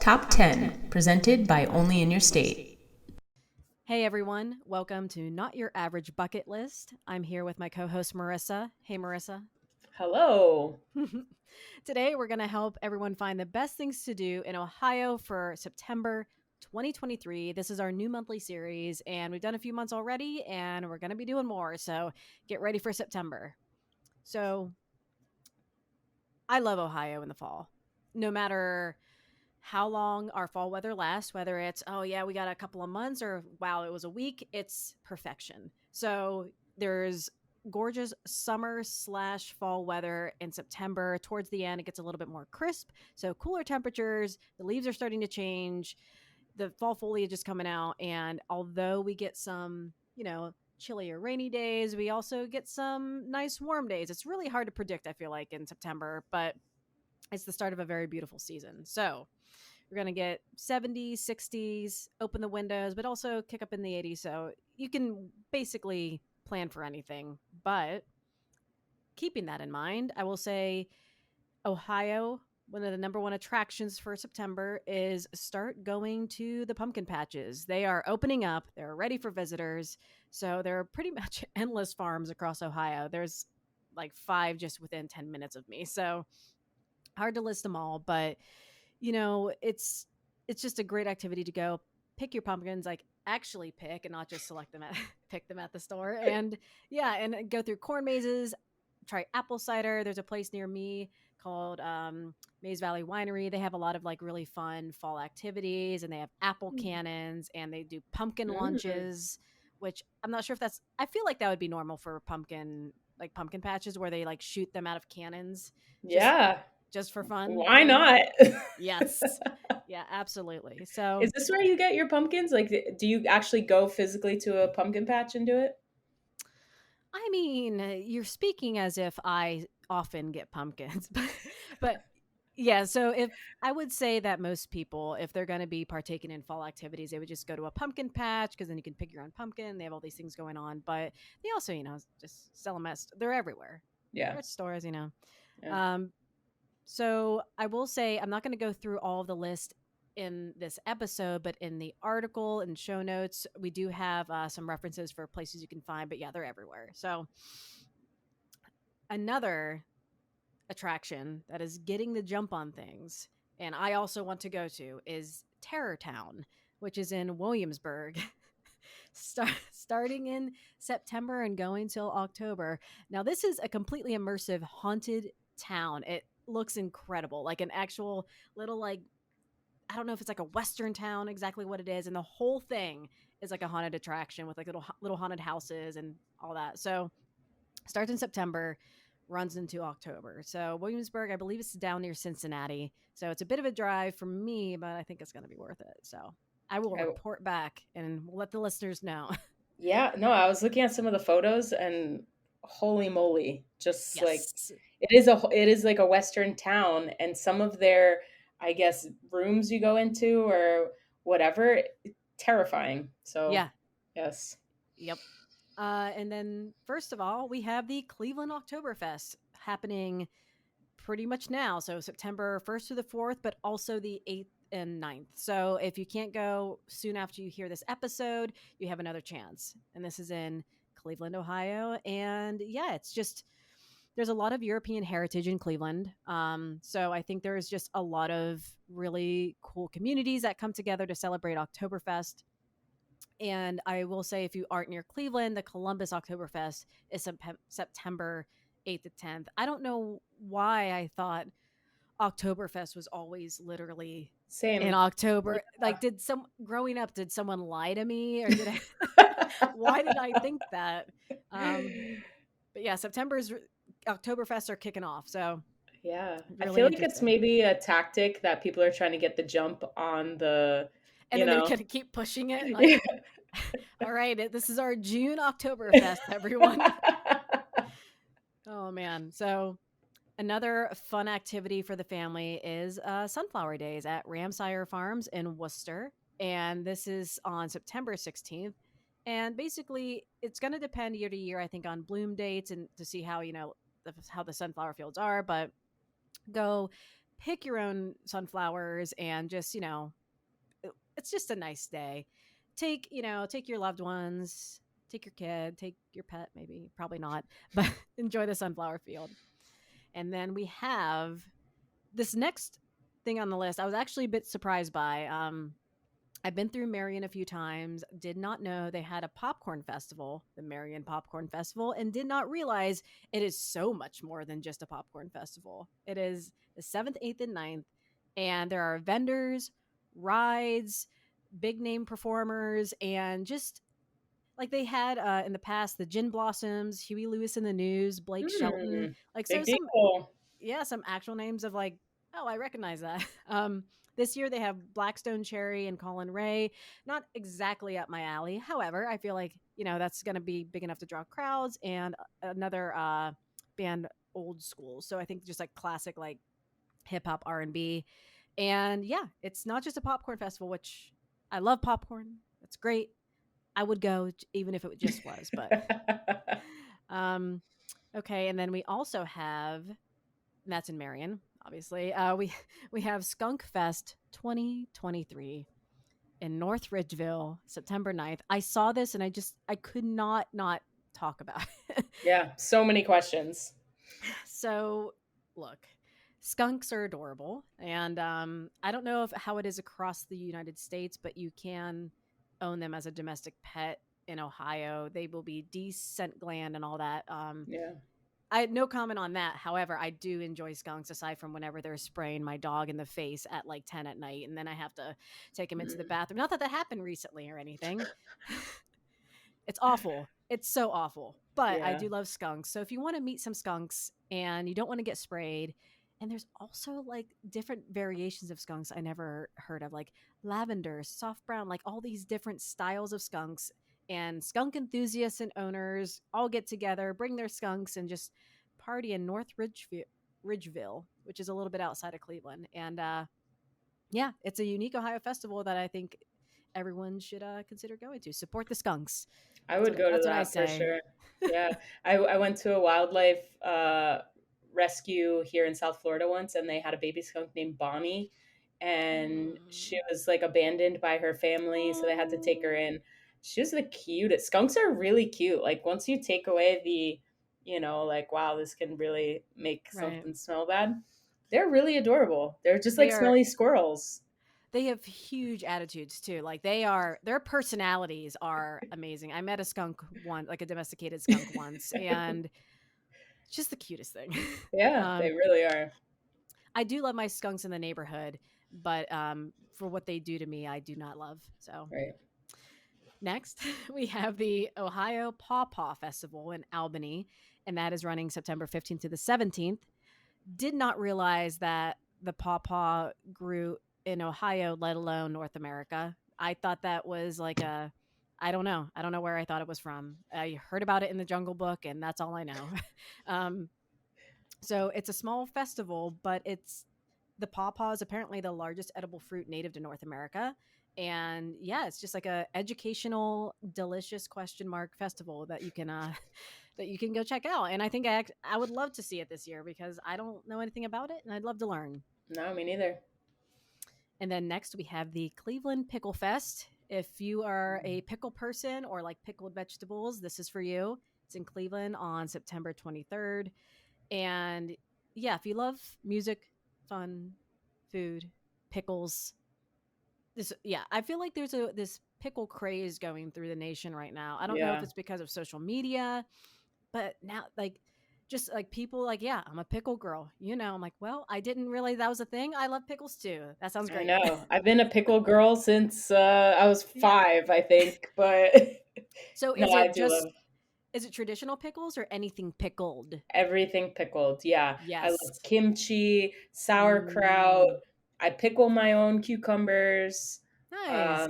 Top 10, presented by Only in Your State. Hey everyone, welcome to Not Your Average Bucket List. I'm here with my co host Marissa. Hey Marissa. Hello. Today we're going to help everyone find the best things to do in Ohio for September 2023. This is our new monthly series, and we've done a few months already, and we're going to be doing more. So get ready for September. So I love Ohio in the fall. No matter how long our fall weather lasts, whether it's, oh, yeah, we got a couple of months or wow, it was a week, it's perfection. So there's gorgeous summer/fall weather in September. Towards the end, it gets a little bit more crisp. So cooler temperatures, the leaves are starting to change, the fall foliage is coming out. And although we get some, chilly or rainy days, we also get some nice warm days. It's really hard to predict, I feel like, in September, but it's the start of a very beautiful season. So we're going to get 70s, 60s, open the windows, but also kick up in the 80s. So you can basically plan for anything. But keeping that in mind, I will say Ohio, one of the number one attractions for September is start going to the pumpkin patches. They are opening up, they're ready for visitors. So there are pretty much endless farms across Ohio. There's like 5 just within 10 minutes of me. So hard to list them all, but it's just a great activity to go pick your pumpkins, like actually pick and not just select them at pick them at the store. And yeah, and go through corn mazes, try apple cider. There's a place near me called Mays Valley Winery. They have a lot of like really fun fall activities, and they have apple cannons, and they do pumpkin lunches, which I'm not sure if that's, I feel like that would be normal for pumpkin patches where they like shoot them out of cannons. Yeah. Just for fun. Why not? Yes. Yeah, absolutely. So Is this where you get your pumpkins? Like, do you actually go physically to a pumpkin patch and do it? I mean, you're speaking as if I often get pumpkins, but yeah. So if I would say that most people, if they're going to be partaking in fall activities, they would just go to a pumpkin patch because then you can pick your own pumpkin. They have all these things going on, but they also, just sell them as they're everywhere. Yeah. They're at stores. Yeah. Um, so I will say I'm not going to go through all of the list in this episode, but in the article and show notes, we do have some references for places you can find. But yeah, they're everywhere. So another attraction that is getting the jump on things, and I also want to go to, is Terror Town, which is in Williamsburg. Starting in September and going till October. Now, this is a completely immersive haunted town. It looks incredible, like an actual little, like, I don't know if it's like a Western town, exactly what it is, and the whole thing is like a haunted attraction with like little haunted houses and all that. So starts in September, runs into October. So Williamsburg, I believe it's down near Cincinnati. So it's a bit of a drive for me, but I think it's going to be worth it. So I will report back and we'll let the listeners know. Yeah. No, I was looking at some of the photos and holy moly, just like Yes. it is like a Western town, and some of their, I guess, rooms you go into or whatever, terrifying. So, Yeah. yes. Yep. And then, first of all, we have the Cleveland Oktoberfest happening pretty much now. So September 1st through the 4th, but also the 8th and 9th. So if you can't go soon after you hear this episode, you have another chance. And this is in Cleveland, Ohio. And yeah, it's just, there's a lot of European heritage in Cleveland. So I think there's just a lot of really cool communities that come together to celebrate Oktoberfest. And I will say, if you aren't near Cleveland, the Columbus Oktoberfest is September 8th to 10th. I don't know why I thought Oktoberfest was always literally in Same. October. Like, growing up, did someone lie to me, or why did I think that? But yeah, Oktoberfest are kicking off. So Yeah. I really feel like it's interesting. maybe a tactic that people are trying to get the jump on the, And you then they're know. going to keep pushing it. Like, Yeah. all right, this is our June Oktoberfest, everyone. Oh, man. So another fun activity for the family is Sunflower Days at Ramsire Farms in Worcester. And this is on September 16th. And basically, it's going to depend year to year, I think, on bloom dates and to see how, how the sunflower fields are. But go pick your own sunflowers and just, it's just a nice day. Take your loved ones, take your kid, take your pet, maybe, probably not, but enjoy the sunflower field. And then we have this next thing on the list. I was actually a bit surprised by. I've been through Marion a few times, did not know they had a popcorn festival, the Marion Popcorn Festival, and did not realize it is so much more than just a popcorn festival. It is the 7th, 8th, and 9th, and there are vendors, rides, big name performers, and just like they had in the past, the Gin Blossoms, Huey Lewis in the News, Blake Shelton, like so Big some deal. some actual names of like, oh, I recognize that. This year they have Blackstone Cherry and Colin Ray. Not exactly up my alley. However, I feel like, that's going to be big enough to draw crowds, and another band, Old School. So I think just like classic, like hip hop, R&B. And yeah, it's not just a popcorn festival, which I love popcorn. It's great. I would go even if it just was, but okay. And then we also have, and that's in Marion, obviously. We have Skunk Fest 2023 in North Ridgeville, September 9th. I saw this and I could not talk about it. Yeah, so many questions. So, look, skunks are adorable, and I don't know how it is across the United States, but you can own them as a domestic pet in Ohio. They will be descent gland and all that. Yeah. I had no comment on that. However, I do enjoy skunks, aside from whenever they're spraying my dog in the face at like 10 at night, and then I have to take him into the bathroom. Not that happened recently or anything. It's awful. It's so awful. But I do love skunks. So if you want to meet some skunks and you don't want to get sprayed, and there's also like different variations of skunks I never heard of, like lavender, soft brown, like all these different styles of skunks. And skunk enthusiasts and owners all get together, bring their skunks, and just party in North Ridgeville, which is a little bit outside of Cleveland. And yeah, it's a unique Ohio festival that I think everyone should consider going to. Support the skunks. I would go to that for sure. Yeah. I went to a wildlife rescue here in South Florida once, and they had a baby skunk named Bonnie, and she was like abandoned by her family, so they had to take her in. She was the cutest. Skunks are really cute. Like once you take away the, like, wow, this can really make something smell bad. They're really adorable. They're just like smelly squirrels. They have huge attitudes too. Like their personalities are amazing. I met a skunk once, like a domesticated skunk once, and it's just the cutest thing. Yeah, they really are. I do love my skunks in the neighborhood, but for what they do to me, I do not love. So right. Next, we have the Ohio Paw Paw Festival in Albany, and that is running September 15th to the 17th. Did not realize that the Paw Paw grew in Ohio, let alone North America. I thought that was like I don't know where I thought it was from. I heard about it in the Jungle Book, and that's all I know. So it's a small festival, but the Paw Paw is apparently the largest edible fruit native to North America. And yeah, it's just like a educational, delicious question mark festival that you can go check out. And I think I would love to see it this year because I don't know anything about it, and I'd love to learn. No, me neither. And then next we have the Cleveland Pickle Fest. If you are a pickle person or like pickled vegetables, this is for you. It's in Cleveland on September 23rd. And yeah, if you love music, fun, food, pickles, I feel like there's this pickle craze going through the nation right now. I don't know if it's because of social media, but now like just like people like, yeah, I'm a pickle girl. I'm like, well, I didn't realize that was a thing. I love pickles too. That sounds great. I know. I've been a pickle girl since I was 5, I think. But so is it traditional pickles or anything pickled? Everything pickled. Yeah. Yes. I love kimchi, sauerkraut. I pickle my own cucumbers. Nice.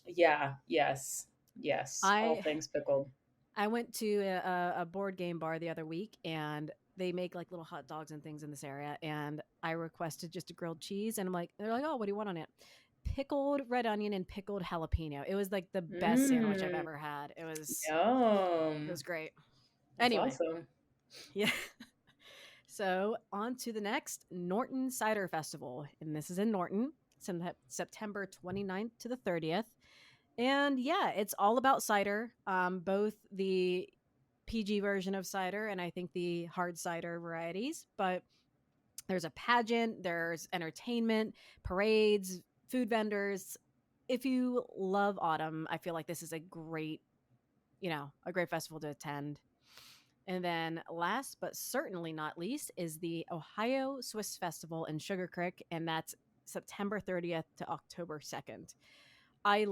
Yes. All things pickled. I went to a board game bar the other week, and they make like little hot dogs and things in this area. And I requested just a grilled cheese, and they're like, oh, what do you want on it? Pickled red onion and pickled jalapeno. It was like the best sandwich I've ever had. It was Yum. It was great. That's anyway, awesome. Yeah. So on to the next Norton Cider Festival. And this is in Norton, September 29th to the 30th. And yeah, it's all about cider, both the PG version of cider and I think the hard cider varieties. But there's a pageant, there's entertainment, parades, food vendors. If you love autumn, I feel like this is a great, a great festival to attend. And then last but certainly not least is the Ohio Swiss Festival in Sugar Creek, and that's September 30th to October 2nd. I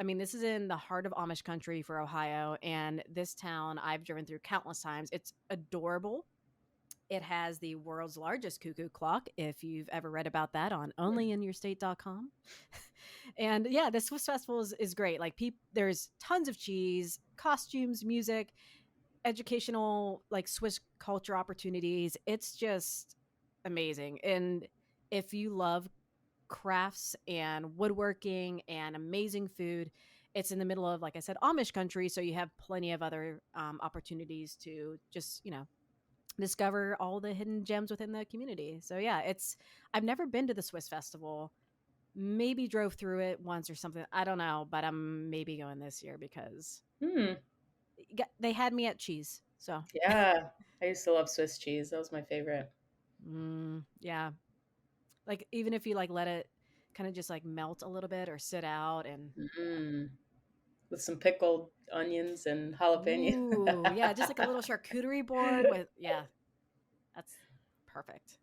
I mean, this is in the heart of Amish country for Ohio, and this town I've driven through countless times. It's adorable. It has the world's largest cuckoo clock, if you've ever read about that on onlyinyourstate.com. And yeah, the Swiss Festival is great. Like, there's tons of cheese, costumes, music, educational, like Swiss culture opportunities. It's just amazing. And if you love crafts and woodworking and amazing food, it's in the middle of, like I said, Amish country. So you have plenty of other opportunities to just, discover all the hidden gems within the community. So yeah, I've never been to the Swiss Festival. Maybe drove through it once or something. I don't know, but I'm maybe going this year because they had me at cheese. So yeah, I used to love Swiss cheese. That was my favorite. Yeah, like even if you like let it kind of just like melt a little bit or sit out and with some pickled onions and jalapeno. Ooh, yeah, just like a little charcuterie board with that's perfect.